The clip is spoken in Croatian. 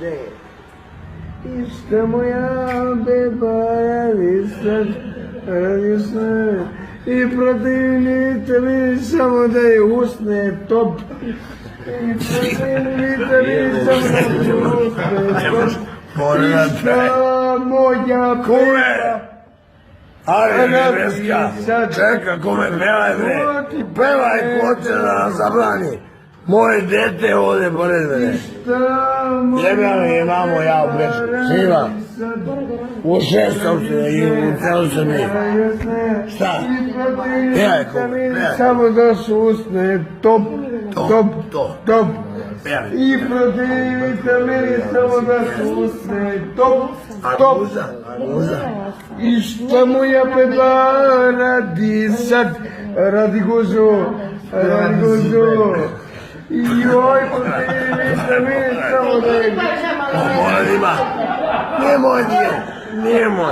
I šta moja beba radi sad, i protivnite mi samo da je usne top. I protivnite mi samo da je usne top. I šta moja beba. Ali nebeska, čeka kome pevaj bre, pevaj ko će da nam zabrani. Moje dete ovdje pored mene. Jebeno je mamo ja u Bečku, snima. U 6 općine i u celu Srbiji. Šta? Pevaj kome, pevaj. Samo da su usne top, top. I protivite meni samo da su usne top. Muza. I šta moja beba radi sad, radi guzo. I joj, protivite meni samo da je... Molim ima, nije moj.